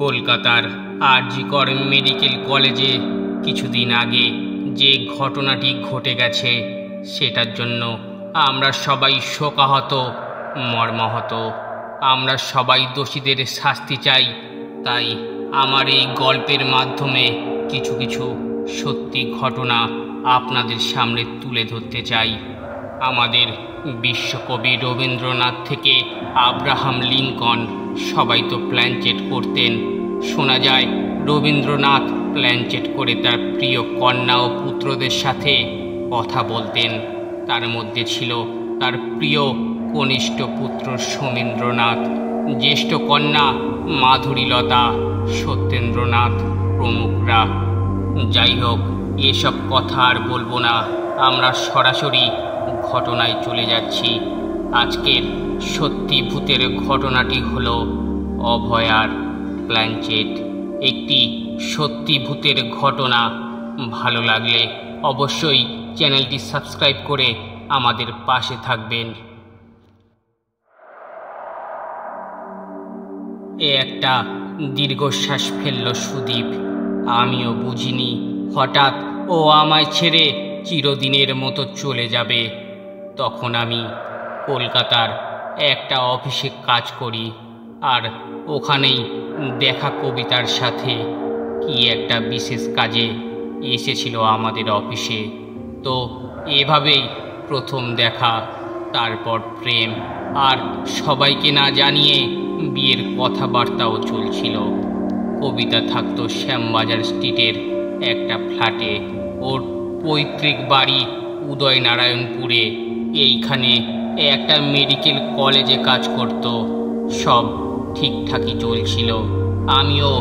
কলকাতার আর.জি. কর মেডিকেল কলেজে কিছুদিন আগে যে ঘটনাটি ঘটে গেছে সেটার জন্য আমরা সবাই শোকাহত, মর্মাহত। আমরা সবাই দোষীদের শাস্তি চাই। তাই আমার এই গল্পের মাধ্যমে কিছু কিছু সত্যি ঘটনা আপনাদের সামনে তুলে ধরতে চাই। আমাদের বিশ্বকবি রবীন্দ্রনাথ থেকে আব্রাহাম লিঙ্কন সবাই তো প্ল্যানচেট করতেন। শোনা যায় রবীন্দ্রনাথ প্ল্যানচেট করে তার প্রিয় কন্যা ও পুত্রদের সাথে কথা বলতেন। তার মধ্যে ছিল তার প্রিয় কনিষ্ঠ পুত্র সোমেন্দ্রনাথ, জ্যেষ্ঠ কন্যা মাধুরীলতা, সত্যেন্দ্রনাথ প্রমুখরা। যাই হোক, এসব কথা আর বলবো না, আমরা সরাসরি ঘটনায় চলে যাচ্ছি। আজকের সত্যি ভূতের ঘটনাটি হলো অভয়ার প্ল্যানচেট। একটি সত্যি ভূতের ঘটনা। ভালো লাগলে অবশ্যই চ্যানেলটি সাবস্ক্রাইব করে আমাদের পাশে থাকবেন। একটা দীর্ঘশ্বাস ফেলল সুদীপ। আমিও বুঝিনি হঠাৎ ও আমায় ছেড়ে চিরদিনের মতো চলে যাবে। তখন আমি কলকাতার একটা অফিসে কাজ করি, আর ওখানেই দেখা কবিতার সাথে কি একটা বিশেষ কাজে এসেছিল আমাদের অফিসে। তো এভাবেই প্রথম দেখা, তারপর প্রেম, আর সবাইকে না জানিয়ে বিয়ের কথাবার্তাও চলছিল। কবিতা থাকতো শ্যামবাজার স্ট্রিটের একটা ফ্ল্যাটে। ওর পৈতৃক বাড়ি উদয়নারায়ণপুরে। এইখানে একটা মেডিকেল কলেজে কাজ করত। সব ঠিকঠাকই চলছিল। আমিও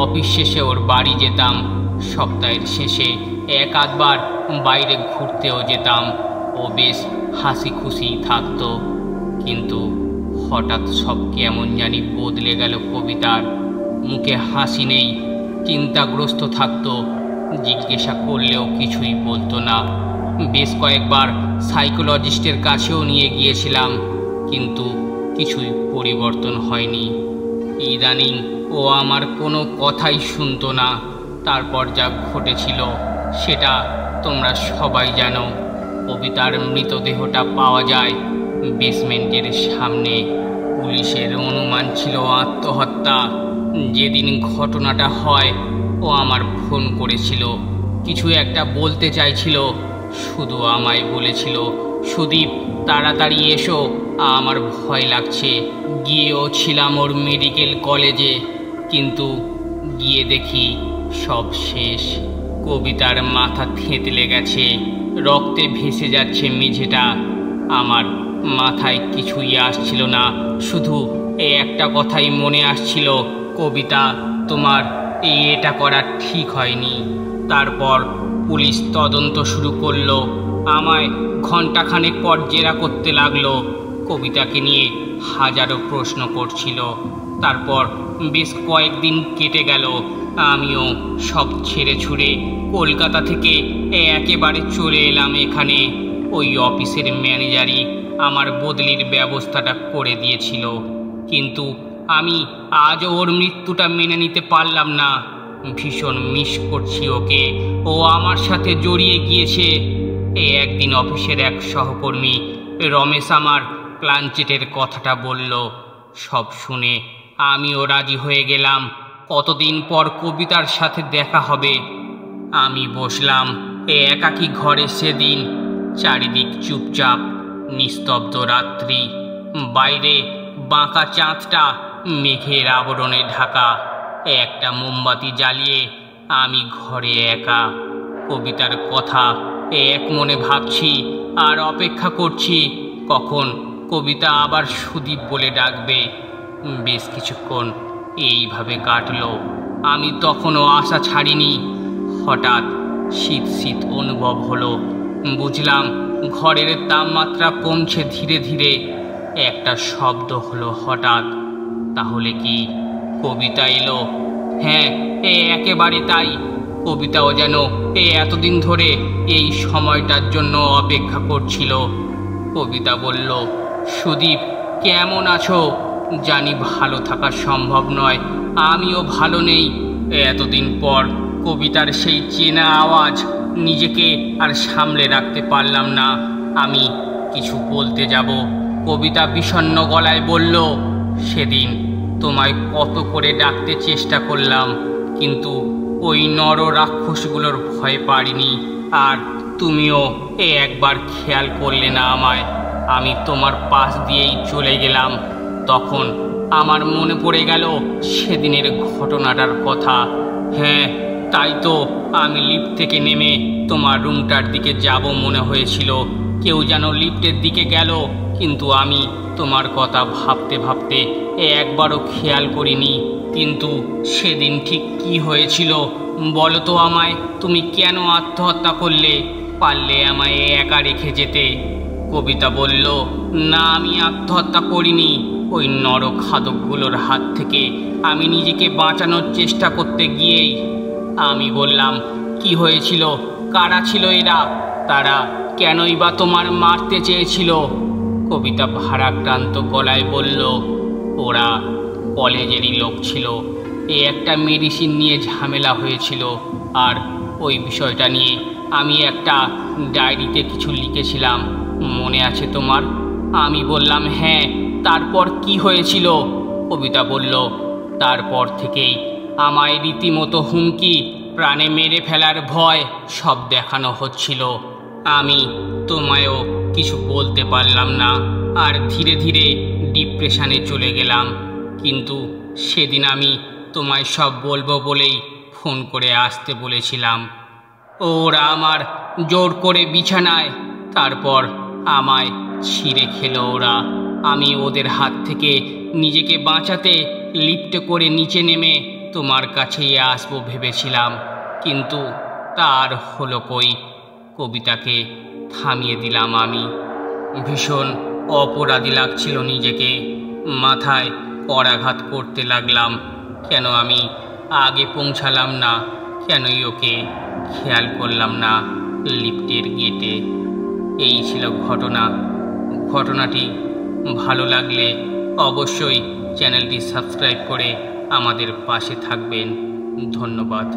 অফিস শেষে ওর বাড়ি যেতাম। সপ্তাহের শেষে এক আধবার বাইরে ঘুরতেও যেতাম। ও বেশ হাসি খুশি থাকতো। কিন্তু হঠাৎ সব কেমন জানি বদলে গেল কবিতার। মুখে হাসি নেই, চিন্তাগ্রস্ত থাকতো। জিজ্ঞাসা করলেও কিছুই বলতো না। বেশ কয়েকবার সাইকোলজিস্টের কাছেও নিয়ে গিয়েছিলাম, কিন্তু কিছুই পরিবর্তন হয়নি। ইদানিং ও আমার কোনো কথাই শুনতো না। তারপর যা ঘটেছিল সেটা তোমরা সবাই জানো। কবিতার মৃতদেহটা পাওয়া যায় বেসমেন্টের সামনে। পুলিশের অনুমান ছিল আত্মহত্যা। যেদিন ঘটনাটা হয় ও আমার ফোন করেছিল, কিছু একটা বলতে চাইছিল। শুধু আমায় বলেছিল, সুদীপ তাড়াতাড়ি এসো, আমার ভয় লাগছে। গিয়েও ছিলাম ওর মেডিকেল কলেজে, কিন্তু গিয়ে দেখি সব শেষ। কবিতার মাথা থেঁতলে গেছে, রক্তে ভেসে যাচ্ছে মেঝেটা। আমার মাথায় কিছুই আসছিল না, শুধু এই একটা কথাই মনে আসছিল, কবিতা তোমার এটা করা ঠিক হয়নি। তারপর পুলিশ তদন্ত শুরু করলো। আমায় ঘণ্টাখানেক পর জেরা করতে লাগলো। কবিতাকে নিয়ে হাজারো প্রশ্ন করছিল। তারপর বেশ কয়েকদিন কেটে গেল। আমিও সব ছেড়ে ছুড়ে কলকাতা থেকে একেবারে চলে এলাম এখানে। ওই অফিসের ম্যানেজারই আমার বদলির ব্যবস্থাটা করে দিয়েছিল। কিন্তু আমি আজও ওর মৃত্যুটা মেনে নিতে পারলাম না। ভীষণ মিস করছি ওকে। ও আমার সাথে জড়িয়ে গিয়েছে। একদিন অফিসের এক সহকর্মী রমেশ আমার প্ল্যানচেটের কথাটা বলল। সব শুনে আমিও রাজি হয়ে গেলাম। কতদিন পর কবিতার সাথে দেখা হবে। আমি বসলাম একাকী ঘরে সেদিন। চারিদিক চুপচাপ, নিস্তব্ধ রাত্রি। বাইরে বাঁকা চাঁদটা মেঘের আবরণে ঢাকা। একটা মোমবাতি জ্বালিয়ে আমি ঘরে একা। কবিতার কথা এক মনে ভাবছি আর অপেক্ষা করছি কখন কবিতা আবার সুদীপ বলে ডাকবে। বেশ কিছুক্ষণ এইভাবে কাটলো। আমি তখনও আশা ছাড়িনি। হঠাৎ শীত শীত অনুভব হলো। বুঝলাম ঘরের তাপমাত্রা কমছে ধীরে ধীরে। একটা শব্দ হলো হঠাৎ। তাহলে কি কবিতা এলো? হ্যাঁ, একেবারে তাই। কবিতাও যেন এতদিন ধরে এই সময়টার জন্য অপেক্ষা করছিল। কবিতা বলল, সুদীপ কেমন আছো? জানি ভালো থাকা সম্ভব নয়, আমিও ভালো নেই। এতদিন পর কবিতার সেই চেনা আওয়াজ, নিজেকে আর সামলে রাখতে পারলাম না। আমি কিছু বলতে যাব, কবিতা বিষণ্ণ গলায় বলল, সেদিন তোমায় কত করে ডাকতে চেষ্টা করলাম, কিন্তু ওই নর রাক্ষসগুলোর ভয় পারিনি। আর তুমিও একবার খেয়াল করলে না আমায়। আমি তোমার পাশ দিয়েই চলে গেলাম। তখন আমার মনে পড়ে গেল সেদিনের ঘটনাটার কথা। হ্যাঁ, তাই তো আমি লিফট থেকে নেমে তোমার রুমটার দিকে যাব মনে হয়েছিল। কেউ যেন লিফটের দিকে গেল, কিন্তু আমি তোমার কথা ভাবতে ভাবতে একবারও খেয়াল করিনি। কিন্তু সেদিন ঠিক কি হয়েছিল বলো তো আমায়? তুমি কেন আত্মহত্যা করলে? পারলে আমায় একা রেখে যেতে। কবিতা বলল, না, আমি আত্মহত্যা করিনি। ওই নরখাদকগুলোর হাত থেকে আমি নিজেকে বাঁচানোর চেষ্টা করতে গিয়েই। আমি বললাম, কি হয়েছিল? কারা ছিল এরা? তারা কেনই বা তোমার মারতে চেয়েছিল? কবিতা ভারাক্রান্ত গলায় বলল, ওরা কলেজেরই লোক ছিল। একটা মেডিসিন নিয়ে ঝামেলা হয়েছিল, আর ওই বিষয়টা নিয়ে আমি একটা ডায়েরিতে কিছু লিখেছিলাম, মনে আছে তোমার? আমি বললাম, হ্যাঁ। তারপর কি হয়েছিল? কবিতা বলল, তারপর থেকেই আমায় রীতিমতো হুমকি, প্রাণে মেরে ফেলার ভয় সব দেখানো হচ্ছিল। আমি তোমায়ও কিছু বলতে পারলাম না, আর ধীরে ধীরে ডিপ্রেশনে চলে গেলাম। কিন্তু সেদিন আমি তোমায় সব বলবো বলেই ফোন করে আসতে বলেছিলাম। ওরা আমার জোর করে বিছানায়, তারপর আমায় ছিঁড়ে খেলো ওরা। আমি ওদের হাত থেকে নিজেকে বাঁচাতে লিফটে করে নিচে নেমে তোমার কাছেই আসবো ভেবেছিলাম, কিন্তু তার হলো কই। কবিতাকে থামিয়ে দিলাম আমি। ভীষণ অপরাধী লাগছিল নিজেকে। মাথায় করাঘাত করতে লাগলাম, কেন আমি আগে পৌঁছালাম না? কেনই ওকে খেয়াল করলাম না লিফটের গেটে? এই ছিল ঘটনাটি ভালো লাগলে অবশ্যই চ্যানেলটি সাবস্ক্রাইব করে আমাদের পাশে থাকবেন। ধন্যবাদ।